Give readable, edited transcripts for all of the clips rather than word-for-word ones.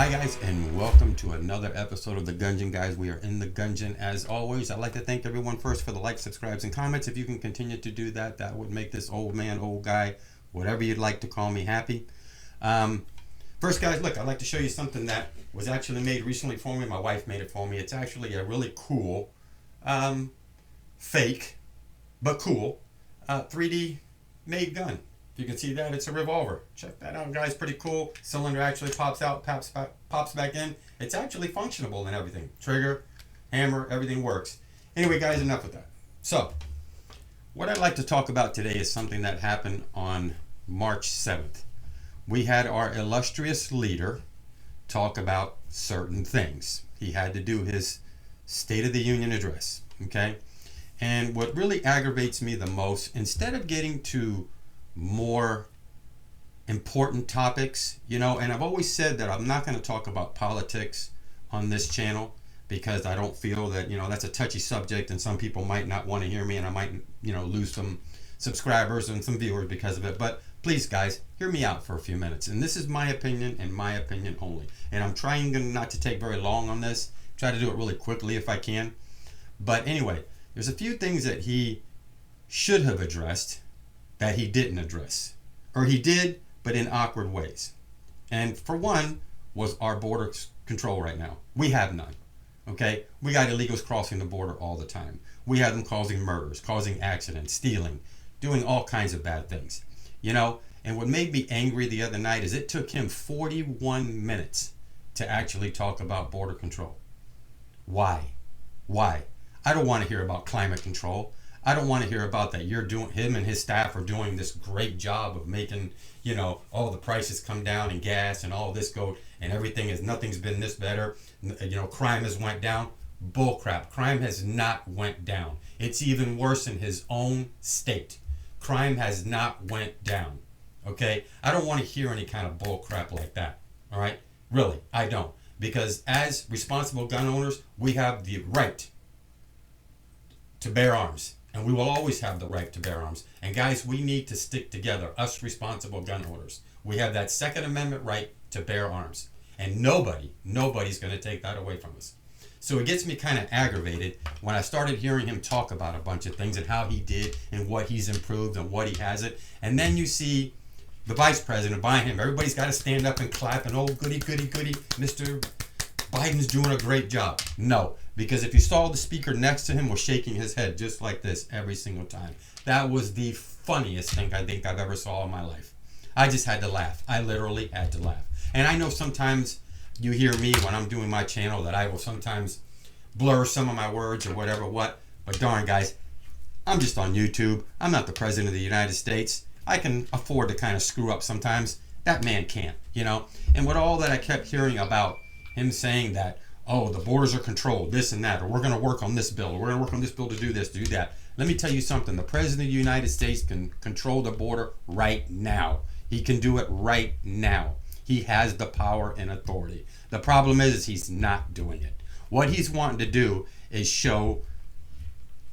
Hi guys, and welcome to another episode of the Gungeon guys. We are in the Gungeon as always. I'd like to thank everyone first for the likes, subscribes, and comments. If you can continue to do that, that would make this old man, old guy, whatever you'd like to call me, happy. First guys, look, I'd like to show you something that was actually made recently for me. My wife made it for me. It's actually a really cool, fake, but cool, 3D made gun. You can see that it's a revolver. Check that out, guys. Pretty cool. Cylinder actually pops out, pops back in. It's actually functionable and everything. Trigger, hammer, everything works. Anyway, guys, enough with that. So, what I'd like to talk about today is something that happened on March 7th. We had our illustrious leader talk about certain things. He had to do his State of the Union address, okay? And what really aggravates me the most, instead of getting to more important topics, and I've always said that I'm not going to talk about politics on this channel because I don't feel that, that's a touchy subject and some people might not want to hear me and I might, lose some subscribers and some viewers because of it. But please, guys, hear me out for a few minutes. And this is my opinion and my opinion only. And I'm trying not to take very long on this. Try to do it really quickly if I can. But anyway, there's a few things that he should have addressed that he didn't address, or he did, but in awkward ways. And for one, was our border control right now. We have none, okay? We got illegals crossing the border all the time. We have them causing murders, causing accidents, stealing, doing all kinds of bad things, And what made me angry the other night is it took him 41 minutes to actually talk about border control. Why? I don't want to hear about climate control. I don't want to hear about that him and his staff are doing this great job of making, all the prices come down and gas and all this go and nothing's been this better. Crime has went down. Bull crap. Crime has not went down. It's even worse in his own state. Crime has not went down. Okay? I don't want to hear any kind of bull crap like that. All right? Really, I don't. Because as responsible gun owners, we have the right to bear arms. And we will always have the right to bear arms. And guys, we need to stick together, us responsible gun owners. We have that Second Amendment right to bear arms. And nobody's going to take that away from us. So it gets me kind of aggravated when I started hearing him talk about a bunch of things and how he did and what he's improved and what he hasn't. And then you see the vice president behind him. Everybody's got to stand up and clap and, oh, goody, Mr. Biden's doing a great job. No, because if you saw the speaker next to him was shaking his head just like this every single time. That was the funniest thing I think I've ever saw in my life. I just had to laugh. I literally had to laugh. And I know sometimes you hear me when I'm doing my channel that I will sometimes blur some of my words or whatever what. But darn guys, I'm just on YouTube. I'm not the president of the United States. I can afford to kind of screw up sometimes. That man can't, And with all that I kept hearing about him saying that, oh, the borders are controlled, this and that, or we're going to work on this bill, or we're going to work on this bill to do this, to do that. Let me tell you something. The President of the United States can control the border right now. He can do it right now. He has the power and authority. The problem is he's not doing it. What he's wanting to do is show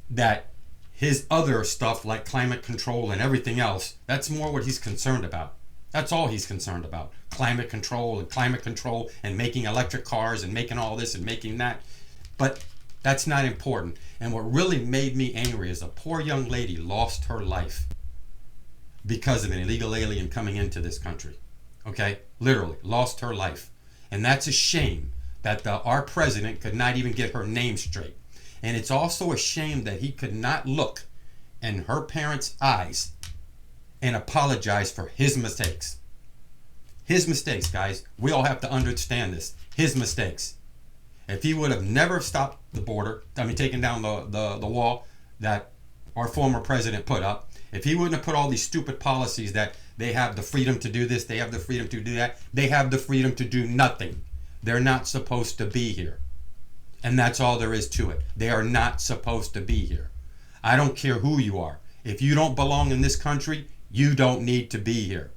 that his other stuff like climate control and everything else, that's more what he's concerned about. That's all he's concerned about. Climate control and making electric cars and making all this and making that. But that's not important. And what really made me angry is a poor young lady lost her life because of an illegal alien coming into this country. Okay? Literally, lost her life. And that's a shame that our president could not even get her name straight. And it's also a shame that he could not look in her parents' eyes and apologize for his mistakes. His mistakes, guys. We all have to understand this. His mistakes. If he would have never stopped the border, taken down the wall that our former president put up, if he wouldn't have put all these stupid policies that they have the freedom to do this, they have the freedom to do that, they have the freedom to do nothing. They're not supposed to be here. And that's all there is to it. They are not supposed to be here. I don't care who you are. If you don't belong in this country, you don't need to be here.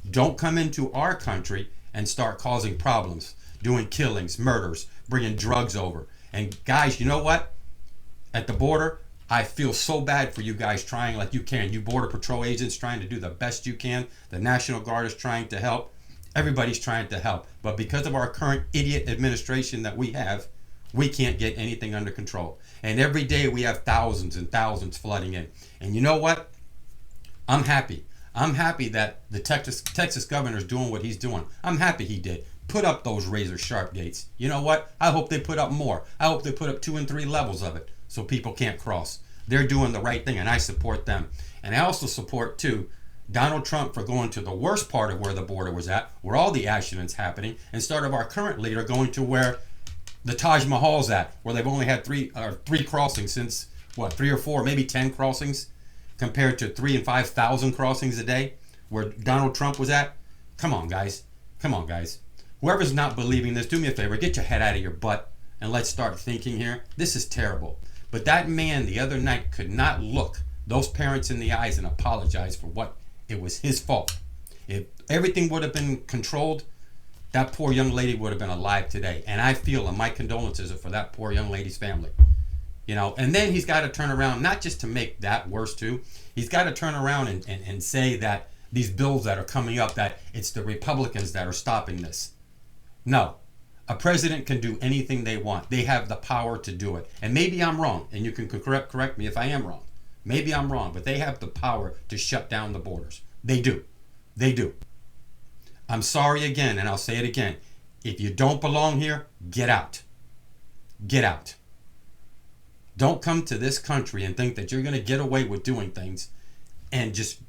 Don't come into our country and start causing problems, doing killings, murders, bringing drugs over. And guys, you know what? At the border, I feel so bad for you guys trying like you can. You Border Patrol agents trying to do the best you can. The National Guard is trying to help. Everybody's trying to help. But because of our current idiot administration that we have, we can't get anything under control. And every day we have thousands and thousands flooding in. And you know what? I'm happy. I'm happy that the Texas governor's doing what he's doing. I'm happy he did. Put up those razor sharp gates. You know what? I hope they put up more. I hope they put up 2 and 3 levels of it so people can't cross. They're doing the right thing, and I support them. And I also support, too, Donald Trump for going to the worst part of where the border was at, where all the accidents happening, instead of our current leader going to where the Taj Mahal's at, where they've only had three crossings since, what, 3 or 4, maybe 10 crossings, compared to 3,000 and 5,000 crossings a day, where Donald Trump was at. Come on, guys. Come on, guys. Whoever's not believing this, do me a favor, get your head out of your butt and let's start thinking here. This is terrible. But that man the other night could not look those parents in the eyes and apologize for what it was his fault. If everything would have been controlled, that poor young lady would have been alive today. And I feel, and my condolences are for that poor young lady's family. You know, and then he's got to turn around, not just to make that worse too, he's got to turn around and say that these bills that are coming up, that it's the Republicans that are stopping this. No. A president can do anything they want. They have the power to do it. And maybe I'm wrong, and you can correct me if I am wrong. Maybe I'm wrong, but they have the power to shut down the borders. They do. They do. I'm sorry again, and I'll say it again. If you don't belong here, get out. Get out. Don't come to this country and think that you're going to get away with doing things and just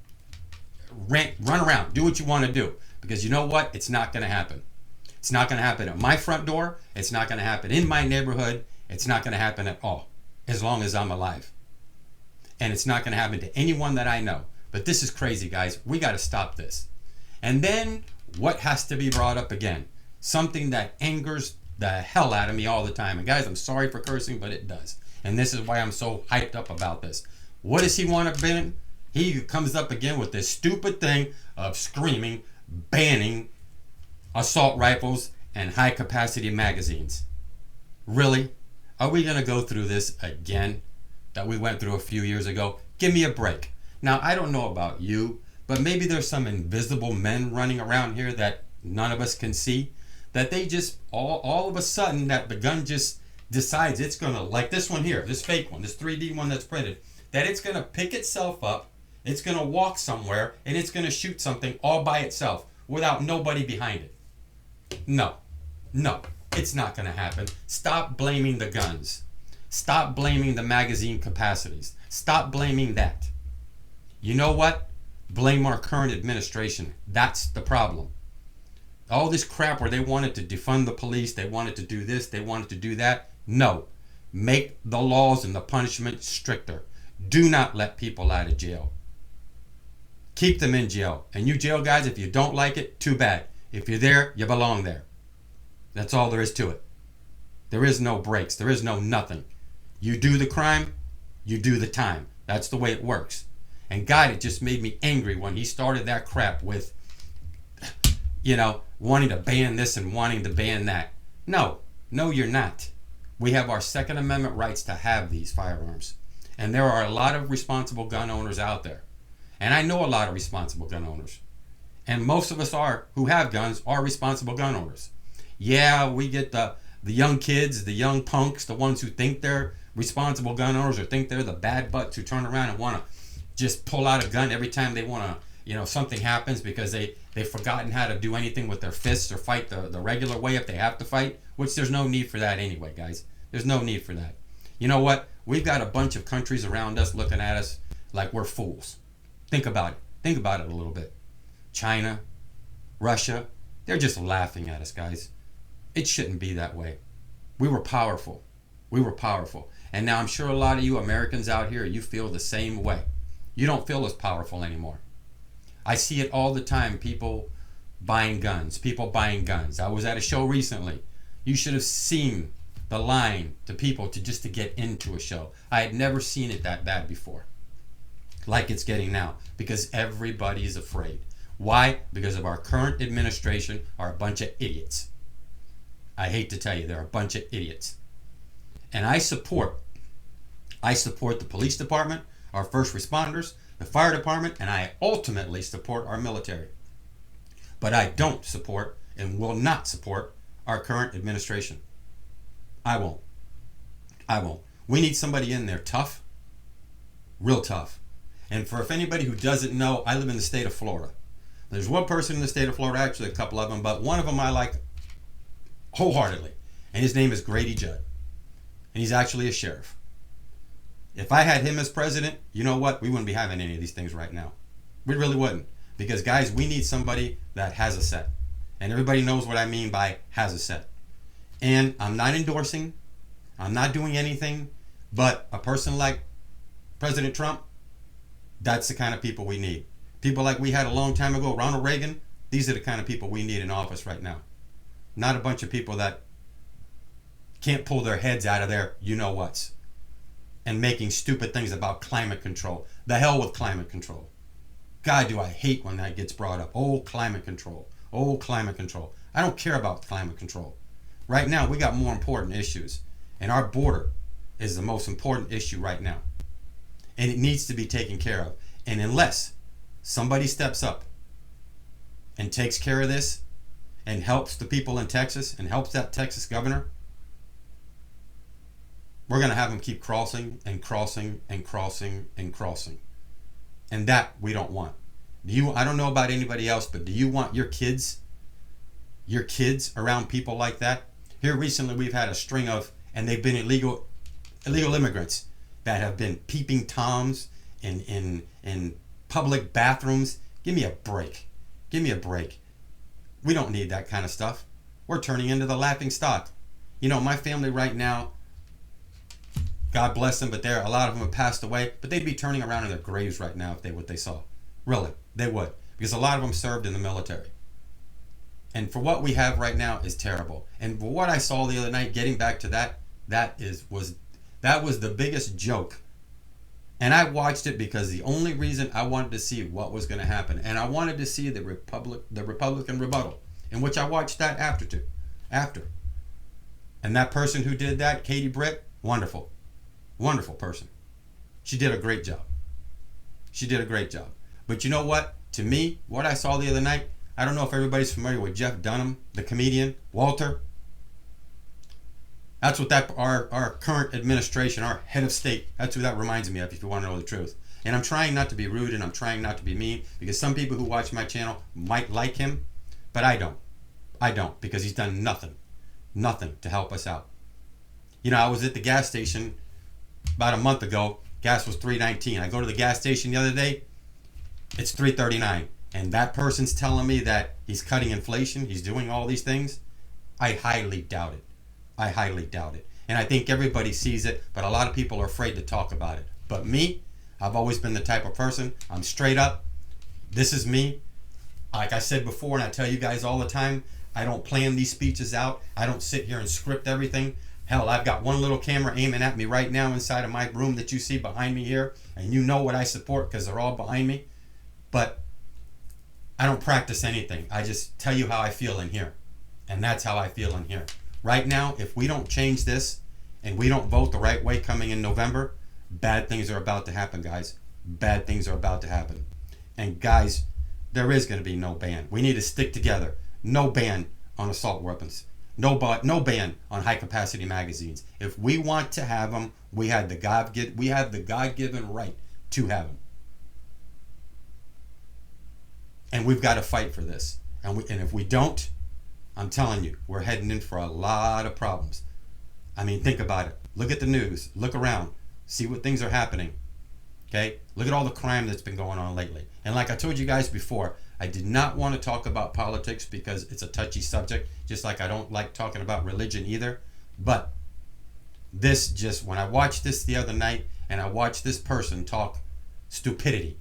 run around. Do what you want to do. Because you know what? It's not going to happen. It's not going to happen at my front door. It's not going to happen in my neighborhood. It's not going to happen at all, as long as I'm alive. And it's not going to happen to anyone that I know. But this is crazy, guys. We got to stop this. And then what has to be brought up again? Something that angers the hell out of me all the time. And guys, I'm sorry for cursing, but it does. And this is why I'm so hyped up about this. What does he want to ban? He comes up again with this stupid thing of screaming, banning assault rifles and high capacity magazines. Really? Are we going to go through this again that we went through a few years ago? Give me a break. Now, I don't know about you, but maybe there's some invisible men running around here that none of us can see, that they just all of a sudden that the gun just decides it's going to, like this one here, this fake one, this 3D one that's printed, that it's going to pick itself up, it's going to walk somewhere, and it's going to shoot something all by itself without nobody behind it. No, it's not going to happen. Stop blaming the guns. Stop blaming the magazine capacities. Stop blaming that. You know what? Blame our current administration. That's the problem. All this crap where they wanted to defund the police, they wanted to do this, they wanted to do that. No. Make the laws and the punishment stricter. Do not let people out of jail. Keep them in jail. And you jail guys, if you don't like it, too bad. If you're there, you belong there. That's all there is to it. There is no breaks. There is no nothing. You do the crime, you do the time. That's the way it works. And God, it just made me angry when he started that crap with, wanting to ban this and wanting to ban that. No, you're not. We have our Second Amendment rights to have these firearms. And there are a lot of responsible gun owners out there. And I know a lot of responsible gun owners. And most of us who have guns are responsible gun owners. Yeah, we get the young kids, the young punks, the ones who think they're responsible gun owners or think they're the bad butts who turn around and want to just pull out a gun every time they want to, something happens because they've forgotten how to do anything with their fists or fight the regular way if they have to fight, which there's no need for that anyway, guys. There's no need for that. You know what? We've got a bunch of countries around us looking at us like we're fools. Think about it. Think about it a little bit. China, Russia, they're just laughing at us, guys. It shouldn't be that way. We were powerful. We were powerful. And now I'm sure a lot of you Americans out here, you feel the same way. You don't feel as powerful anymore. I see it all the time, people buying guns. I was at a show recently. You should have seen the line to people to get into a show. I had never seen it that bad before, like it's getting now, because everybody is afraid. Why? Because of our current administration are a bunch of idiots. I hate to tell you, they're a bunch of idiots. And I support the police department, our first responders, the fire department, and I ultimately support our military. But I don't support and will not support our current administration. I won't. I won't. We need somebody in there tough, real tough. And for if anybody who doesn't know, I live in the state of Florida. There's one person in the state of Florida, actually a couple of them, but one of them I like wholeheartedly. And his name is Grady Judd. And he's actually a sheriff. If I had him as president, you know what? We wouldn't be having any of these things right now. We really wouldn't. Because, guys, we need somebody that has a set. And everybody knows what I mean by has a set. And I'm not endorsing, I'm not doing anything, but a person like President Trump, that's the kind of people we need. People like we had a long time ago, Ronald Reagan, these are the kind of people we need in office right now. Not a bunch of people that can't pull their heads out of their you-know-whats and making stupid things about climate control. The hell with climate control. God, do I hate when that gets brought up. Oh, climate control. Oh, climate control. I don't care about climate control. Right now, we got more important issues. And our border is the most important issue right now. And it needs to be taken care of. And unless somebody steps up and takes care of this and helps the people in Texas and helps that Texas governor, we're going to have them keep crossing and crossing and crossing and crossing. And that we don't want. I don't know about anybody else, but do you want your kids around people like that? Here recently we've had a string of, and they've been illegal immigrants that have been peeping toms in public bathrooms. Give me a break. Give me a break. We don't need that kind of stuff. We're turning into the laughing stock. You know, my family right now, God bless them, but a lot of them have passed away, but they'd be turning around in their graves right now if what they saw. Really, they would. Because a lot of them served in the military. And for what we have right now is terrible. And for what I saw the other night, getting back to that was the biggest joke. And I watched it because the only reason I wanted to see what was going to happen. And I wanted to see the Republican rebuttal, in which I watched that after. And that person who did that, Katie Britt, wonderful. Wonderful person. She did a great job. But you know what? To me, what I saw the other night, I don't know if everybody's familiar with Jeff Dunham, the comedian, Walter. That's what our current administration, our head of state, that's who that reminds me of, if you want to know the truth. And I'm trying not to be rude and I'm trying not to be mean, because some people who watch my channel might like him, but I don't. I don't, because he's done nothing to help us out. You know, I was at the gas station about a month ago. Gas was $3.19. I go to the gas station the other day, it's $3.39. And that person's telling me that he's cutting inflation, he's doing all these things. I highly doubt it. And I think everybody sees it, but a lot of people are afraid to talk about it. But me, I've always been the type of person, I'm straight up. This is me. Like I said before, and I tell you guys all the time, I don't plan these speeches out. I don't sit here and script everything. Hell, I've got one little camera aiming at me right now inside of my room that you see behind me here. And you know what I support because they're all behind me. But I don't practice anything. I just tell you how I feel in here. And that's how I feel in here. Right now, if we don't change this and we don't vote the right way coming in November, bad things are about to happen, guys. Bad things are about to happen. And guys, there is going to be no ban. We need to stick together. No ban on assault weapons. No ban on high-capacity magazines. If we want to have them, we have the God-given right to have them. And we've got to fight for this. And if we don't, I'm telling you, we're heading in for a lot of problems. I mean, think about it. Look at the news. Look around. See what things are happening. Okay? Look at all the crime that's been going on lately. And like I told you guys before, I did not want to talk about politics because it's a touchy subject, just like I don't like talking about religion either. But when I watched this the other night and I watched this person talk stupidity.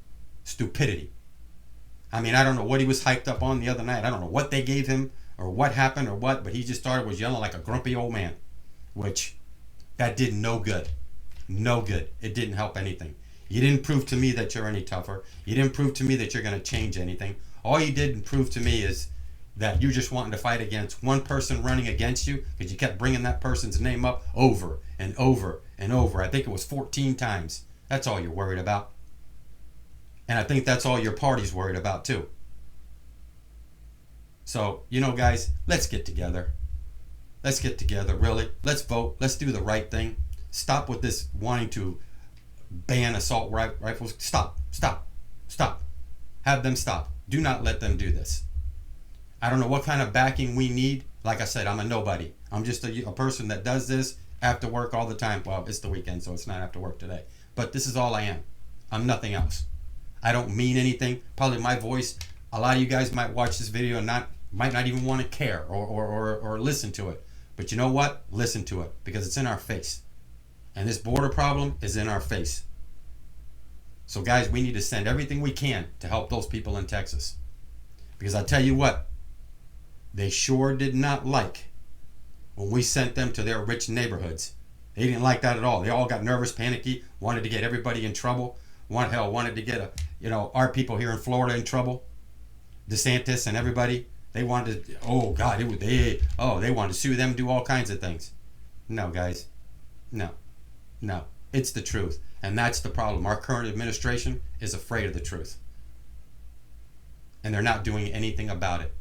I mean, I don't know what he was hyped up on the other night. I don't know what they gave him or what happened or what, but he just was yelling like a grumpy old man, which that did no good. No good. It didn't help anything. You didn't prove to me that you're any tougher. You didn't prove to me that you're going to change anything. All you did prove to me is that you're just wanting to fight against one person running against you because you kept bringing that person's name up over and over and over. I think it was 14 times. That's all you're worried about. And I think that's all your party's worried about too. So, guys, let's get together. Let's get together, really. Let's vote. Let's do the right thing. Stop with this wanting to ban assault rifles. Stop. Have them stop. Do not let them do this. I don't know what kind of backing we need. Like I said, I'm a nobody. I'm just a person that does this after work all the time. Well, it's the weekend, so it's not after work today. But this is all I am. I'm nothing else. I don't mean anything. Probably my voice, a lot of you guys might watch this video and might not even want to care or listen to it. But you know what? Listen to it, because it's in our face. And this border problem is in our face. So guys, we need to send everything we can to help those people in Texas. Because I tell you what, they sure did not like when we sent them to their rich neighborhoods. They didn't like that at all. They all got nervous, panicky, wanted to get everybody in trouble. Wanted to get our people here in Florida in trouble. DeSantis and everybody. They wanted to, they wanted to sue them, do all kinds of things. No, guys. No. It's the truth. And that's the problem. Our current administration is afraid of the truth. And they're not doing anything about it.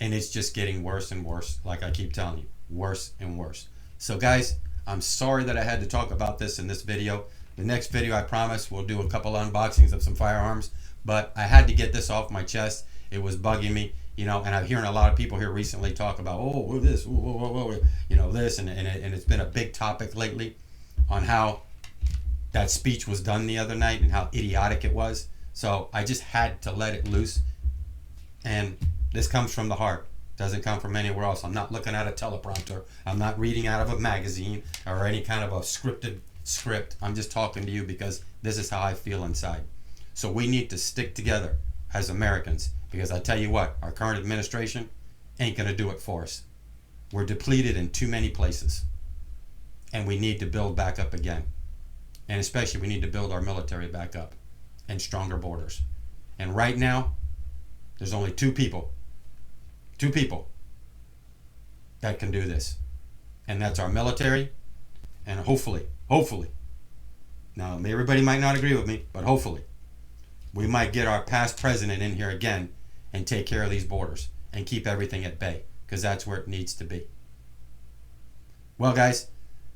And it's just getting worse and worse, like I keep telling you. Worse and worse. So guys, I'm sorry that I had to talk about this in this video. The next video, I promise, we'll do a couple unboxings of some firearms. But I had to get this off my chest. It was bugging me. And I'm hearing a lot of people here recently talk about, this, this, and it's been a big topic lately on how that speech was done the other night and how idiotic it was. So I just had to let it loose. And this comes from the heart. Doesn't come from anywhere else. I'm not looking at a teleprompter. I'm not reading out of a magazine or any kind of a scripted script. I'm just talking to you because this is how I feel inside. So we need to stick together as Americans, because I tell you what, our current administration ain't going to do it for us. We're depleted in too many places, and we need to build back up again. And especially we need to build our military back up and stronger borders. And right now, there's only two people that can do this. And that's our military, and hopefully, now everybody might not agree with me, but hopefully, we might get our past president in here again and take care of these borders and keep everything at bay, because that's where it needs to be. Well, guys,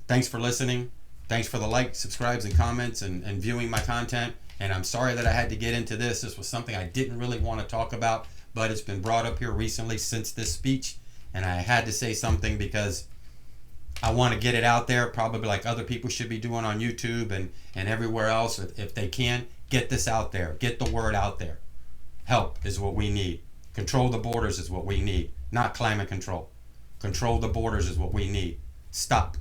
thanks for listening. Thanks for the likes, subscribes, and comments and viewing my content. And I'm sorry that I had to get into this. This was something I didn't really want to talk about, but it's been brought up here recently since this speech. And I had to say something because I want to get it out there, probably like other people should be doing on YouTube and everywhere else. If they can, get this out there. Get the word out there. Help is what we need. Control the borders is what we need, not climate control. Control the borders is what we need. Stop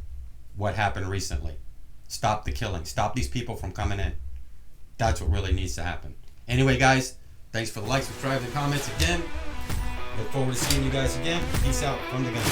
what happened recently. Stop the killing. Stop these people from coming in. That's what really needs to happen. Anyway, guys, thanks for the likes, subscribe, and comments again. Look forward to seeing you guys again. Peace out from the gun.